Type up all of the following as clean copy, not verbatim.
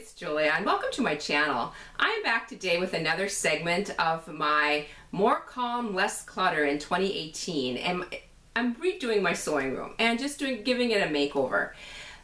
it's Julia and welcome to my channel. I'm back today with another segment of my More Calm, Less Clutter in 2018, and I'm redoing my sewing room and just giving it a makeover.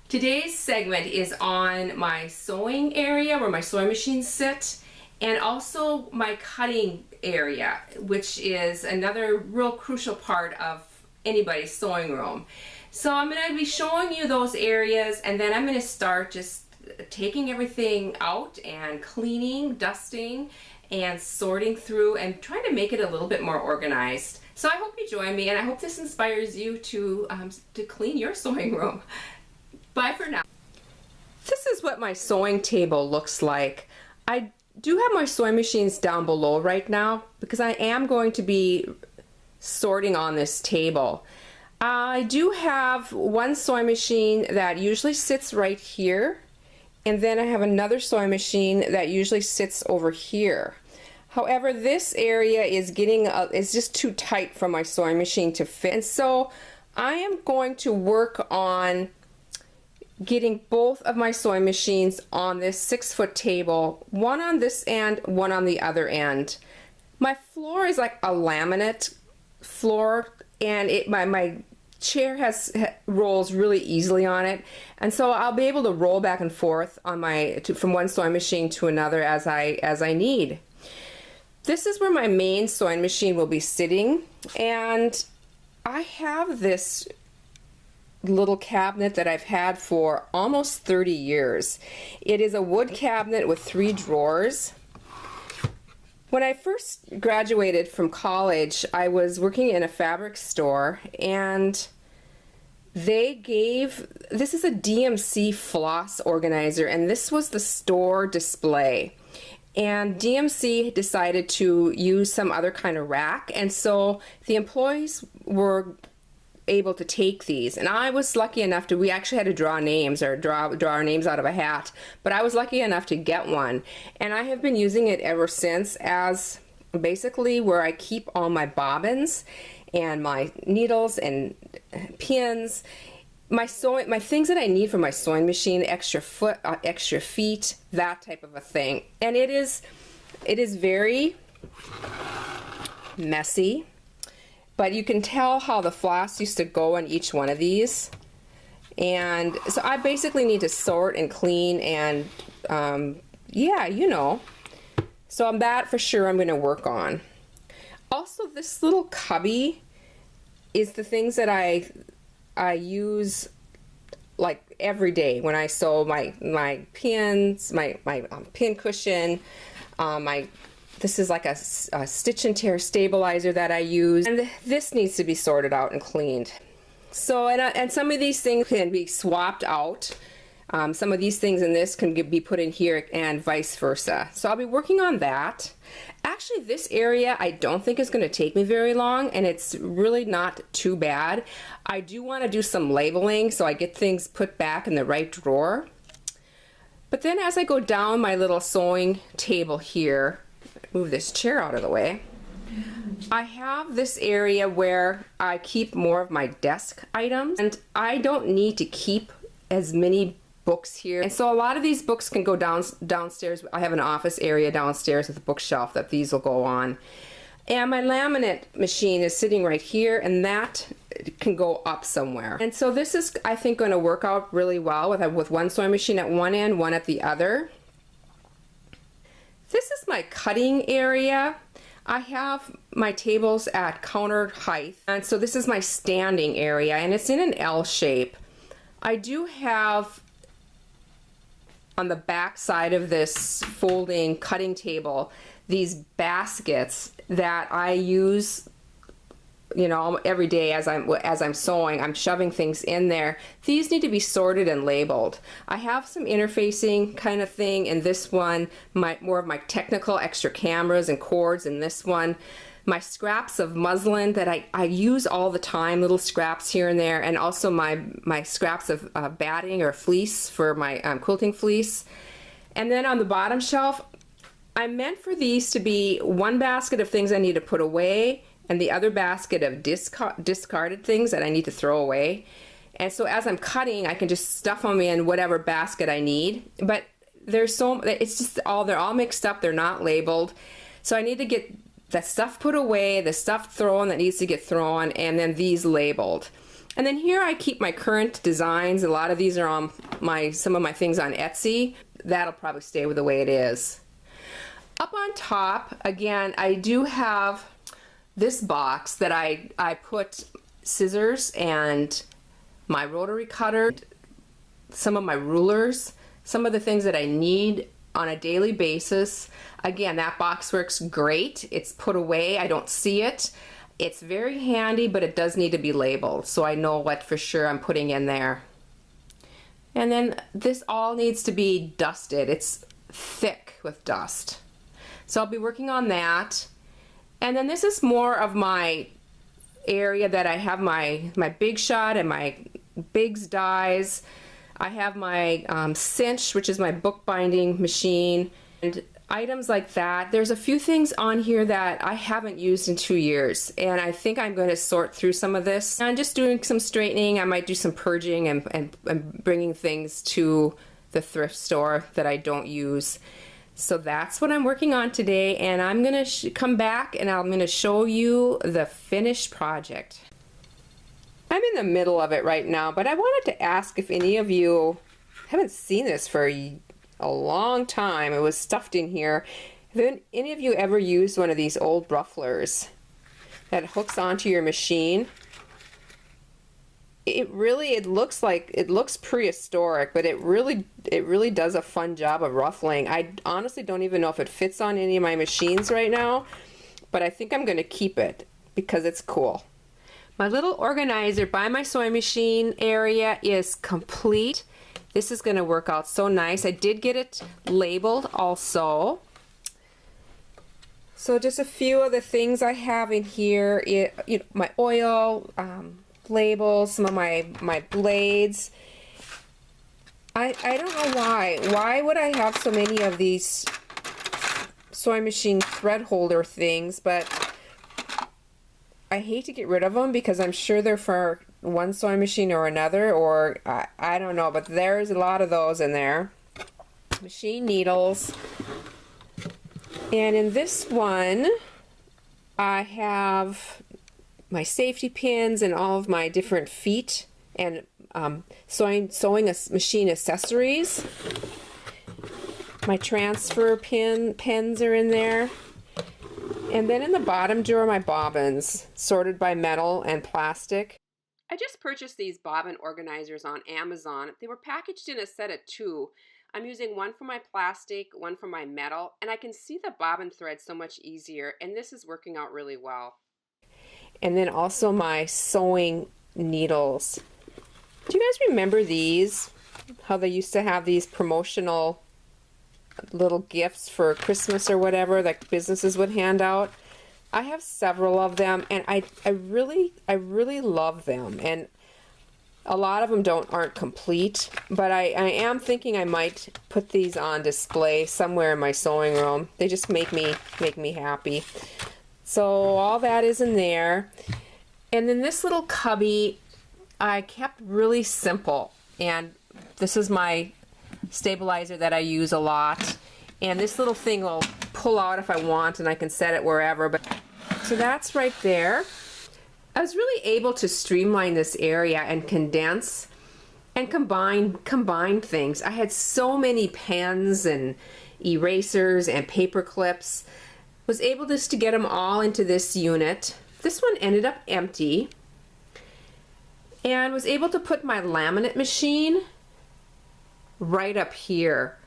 Today's segment is on my sewing area where my sewing machines sit, and also my cutting area, which is another real crucial part of anybody's sewing room. So I'm going to be showing you those areas, and then I'm going to start just taking everything out and cleaning, dusting, and sorting through and trying to make it a little bit more organized. So I hope you join me, and I hope this inspires you to clean your sewing room. Bye for now. This is what my sewing table looks like. I do have my sewing machines down below right now because I am going to be sorting on this table. I do have one sewing machine that usually sits right here, and then I have another sewing machine that usually sits over here. However, this area is just too tight for my sewing machine to fit, and so I am going to work on getting both of my sewing machines on this 6-foot table, one on this end, one on the other end. My floor is like a laminate floor, and my chair rolls really easily on it, and so I'll be able to roll back and forth on from one sewing machine to another as I need. This is where my main sewing machine will be sitting, and I have this little cabinet that I've had for almost 30 years. It is a wood cabinet with 3 drawers. When I first graduated from college, I was working in a fabric store, and this is a DMC floss organizer, and this was the store display. And DMC decided to use some other kind of rack, and so the employees were able to take these, and I was lucky enough we actually had to draw names or draw our names out of a hat, but I was lucky enough to get one, and I have been using it ever since as basically where I keep all my bobbins and my needles and pins, my things that I need for my sewing machine, extra feet, that type of a thing. And it is very messy, but you can tell how the floss used to go on each one of these. And so I basically need to sort and clean, and yeah, you know. So that for sure I'm going to work on. Also, this little cubby is the things that I use like every day when I sew my pins, my pin cushion, this is like a stitch and tear stabilizer that I use, and this needs to be sorted out and cleaned. So and some of these things can be swapped out. Some of these things in this can be put in here and vice versa. So I'll be working on that. Actually, this area I don't think is going to take me very long, and it's really not too bad. I do want to do some labeling so I get things put back in the right drawer. But then as I go down my little sewing table here, move this chair out of the way, I have this area where I keep more of my desk items, and I don't need to keep as many books here, and so a lot of these books can go downstairs. I have an office area downstairs with a bookshelf that these will go on, and my laminate machine is sitting right here, and that can go up somewhere. And so this is, I think, going to work out really well with one sewing machine at one end, one at the other. This is my cutting area. I have my tables at counter height, and so this is my standing area, and it's in an L shape. I do have on the back side of this folding cutting table these baskets that I use, you know, every day as I'm sewing. I'm shoving things in there. These need to be sorted and labeled. I have some interfacing kind of thing in this one, more of my technical extra cameras and cords in this one. My scraps of muslin that I use all the time, little scraps here and there, and also my scraps of batting or fleece for my quilting fleece. And then on the bottom shelf, I meant for these to be one basket of things I need to put away, and the other basket of discarded things that I need to throw away. And so as I'm cutting, I can just stuff them in whatever basket I need. But there's so, it's just all, they're all mixed up, they're not labeled. So I need to get that stuff put away, the stuff thrown that needs to get thrown, and then these labeled. And then here I keep my current designs. A lot of these are on some of my things on Etsy. That'll probably stay with the way it is. Up on top, again, I do have this box that I put scissors and my rotary cutter, some of my rulers, some of the things that I need on a daily basis. Again, that box works great. It's put away, I don't see it. It's very handy, but it does need to be labeled so I know what for sure I'm putting in there. And then this all needs to be dusted. It's thick with dust. So I'll be working on that. And then this is more of my area that I have my Big Shot and my Biggs dies. I have my cinch, which is my bookbinding machine, and items like that. There's a few things on here that I haven't used in 2 years, and I think I'm going to sort through some of this. I'm just doing some straightening. I might do some purging and bringing things to the thrift store that I don't use. So that's what I'm working on today, and I'm going to come back and I'm going to show you the finished project. I'm in the middle of it right now, but I wanted to ask if any of you haven't seen this for a long time. It was stuffed in here. Have any of you ever used one of these old rufflers that hooks onto your machine? It looks prehistoric, but it really does a fun job of ruffling. I honestly don't even know if it fits on any of my machines right now, but I think I'm going to keep it because it's cool. My little organizer by my sewing machine area is complete. This is going to work out so nice. I did get it labeled also. So just a few of the things I have in here, my oil, labels, some of my blades. I don't know why. Why would I have so many of these sewing machine thread holder things, but I hate to get rid of them because I'm sure they're for one sewing machine or another, or I don't know, but there's a lot of those in there. Machine needles. And in this one, I have my safety pins and all of my different feet and sewing machine accessories. My transfer pins are in there. And then in the bottom drawer, my bobbins, sorted by metal and plastic. I just purchased these bobbin organizers on Amazon. They were packaged in a set of 2. I'm using one for my plastic, one for my metal, and I can see the bobbin thread so much easier, and this is working out really well. And then also my sewing needles. Do you guys remember these? How they used to have these promotional little gifts for Christmas or whatever that businesses would hand out? I have several of them, and I really love them, and a lot of them aren't complete, but I am thinking I might put these on display somewhere in my sewing room. They just make me happy. So all that is in there. And then this little cubby I kept really simple, and this is my stabilizer that I use a lot, and this little thing will pull out if I want, and I can set it wherever. But so that's right there. I was really able to streamline this area and condense and combine things. I had so many pens and erasers and paper clips. Was able just to get them all into this unit. This one ended up empty, and was able to put my laminate machine right up here.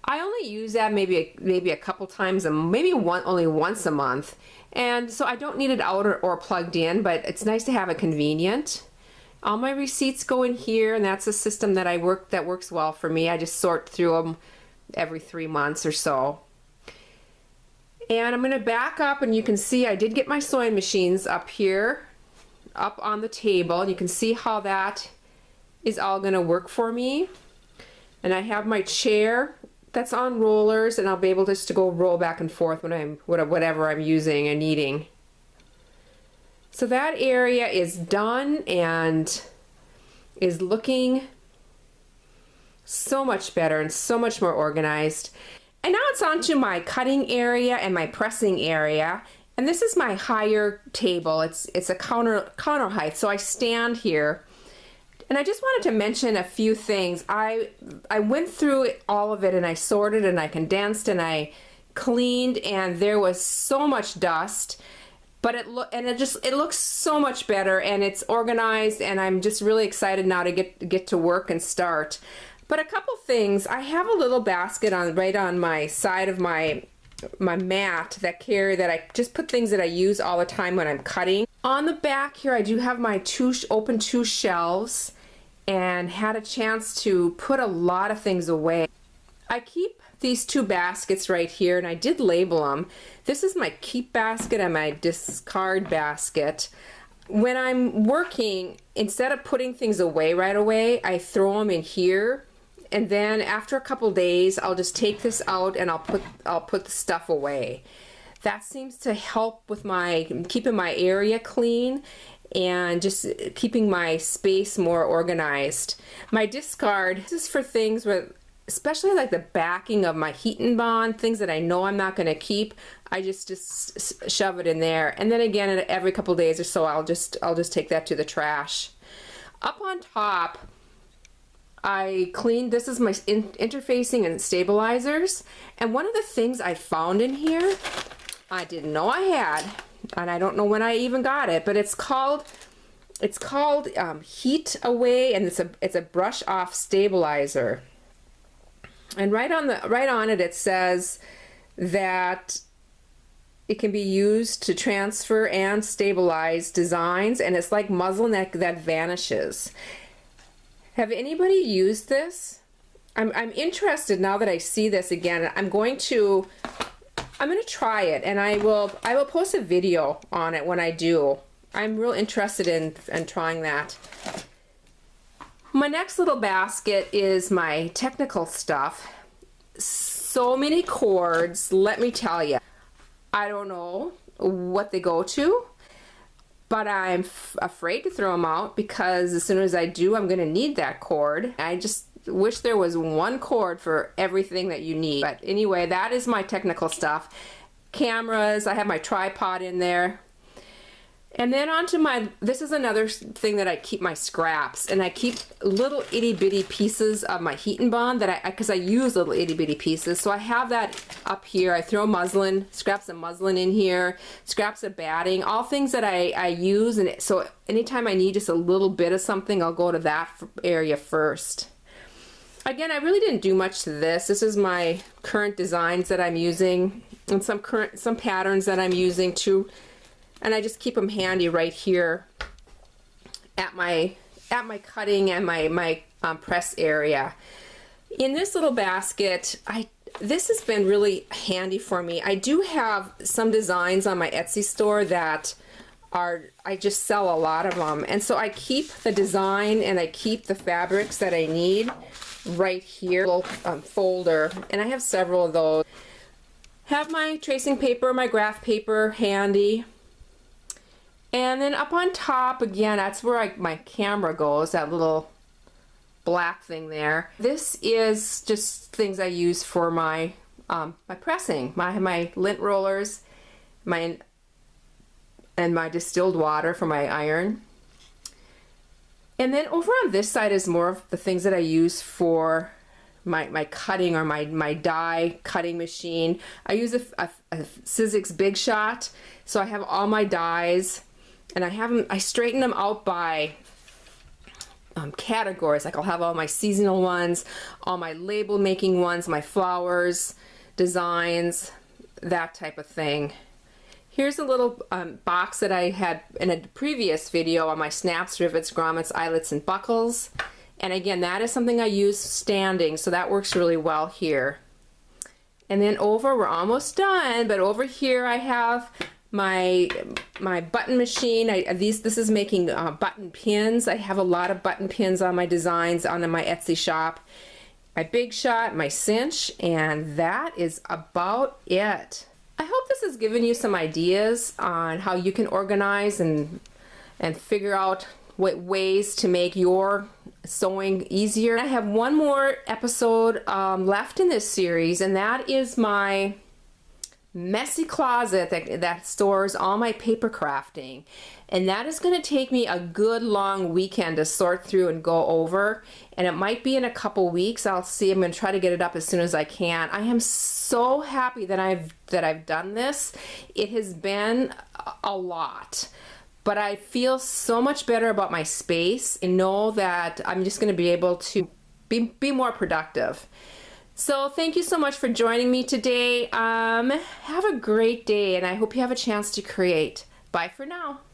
I only use that maybe a couple times, only once a month, and so I don't need it out or plugged in, but it's nice to have it convenient. All my receipts go in here, and that's a system that works well for me. I just sort through them every 3 months or so. And I'm going to back up, and you can see I did get my sewing machines up here, up on the table, and you can see how that is all going to work for me. And I have my chair that's on rollers, and I'll be able just to go roll back and forth when whatever I'm using and needing. So that area is done and is looking So much better and so much more organized. And now it's on to my cutting area and my pressing area. And this is my higher table. It's a counter height. So I stand here. And I just wanted to mention a few things. I went through all of it and I sorted and I condensed and I cleaned, and there was so much dust, but it looks so much better and it's organized, and I'm just really excited now to get to work and start. But a couple things, I have a little basket right on my side of my mat that I just put things that I use all the time when I'm cutting. On the back here I do have my open two shelves, and had a chance to put a lot of things away. I keep these two baskets right here, and I did label them. This is my keep basket and my discard basket. When I'm working, instead of putting things away right away, I throw them in here, and then after a couple days I'll just take this out and I'll put the stuff away. That seems to help with keeping my area clean and just keeping my space more organized. My discard, this is for things where, especially like the backing of my heat and bond, things that I know I'm not going to keep, I just shove it in there. And then again, every couple days or so, I'll just take that to the trash. Up on top, I cleaned, this is my interfacing and stabilizers. And one of the things I found in here, I didn't know I had, and I don't know when I even got it, but it's called Heat Away, and it's a brush off stabilizer. And right on it says that it can be used to transfer and stabilize designs, and it's like muslin that vanishes. Have anybody used this? I'm interested now that I see this again. I'm going to try it, and I will post a video on it when I do. I'm real interested in trying that. My next little basket is my technical stuff. So many cords, let me tell you. I don't know what they go to, but I'm afraid to throw them out, because as soon as I do, I'm going to need that cord. I just wish there was one cord for everything that you need. But anyway, that is my technical stuff. Cameras, I have my tripod in there. And then onto this is another thing that I keep my scraps, and I keep little itty bitty pieces of my heat and bond because I use little itty bitty pieces. So I have that up here. I throw scraps of muslin in here, scraps of batting, all things that I use. And so anytime I need just a little bit of something, I'll go to that area first. Again, I really didn't do much to this. This is my current designs that I'm using, and some patterns that I'm using too. And I just keep them handy right here at my cutting and my press area. In this little basket, this has been really handy for me. I do have some designs on my Etsy store that I just sell a lot of them, and so I keep the design and I keep the fabrics that I need right here, little folder, and I have several of those. Have my tracing paper, my graph paper handy. And then up on top, again, that's where my camera goes, that little black thing there. This is just things I use for my pressing, my lint rollers, and my distilled water for my iron. And then over on this side is more of the things that I use for my cutting, or my die cutting machine. I use a Sizzix Big Shot, so I have all my dies. And I straighten them out by categories. Like I'll have all my seasonal ones, all my label making ones, my flowers, designs, that type of thing. Here's a little box that I had in a previous video on my snaps, rivets, grommets, eyelets, and buckles. And again, that is something I use standing, so that works really well here. And then we're almost done, but over here I have my button machine. This is making button pins. I have a lot of button pins on my designs on my Etsy shop. My Big Shot, my cinch, and that is about it. I hope this has given you some ideas on how you can organize and figure out what ways to make your sewing easier. I have one more episode left in this series, and that is my messy closet that stores all my paper crafting. And that is going to take me a good long weekend to sort through and go over. And it might be in a couple weeks. I'll see. I'm going to try to get it up as soon as I can. I am so happy that I've done this. It has been a lot. But I feel so much better about my space and know that I'm just going to be able to be more productive. So thank you so much for joining me today. Have a great day, and I hope you have a chance to create. Bye for now.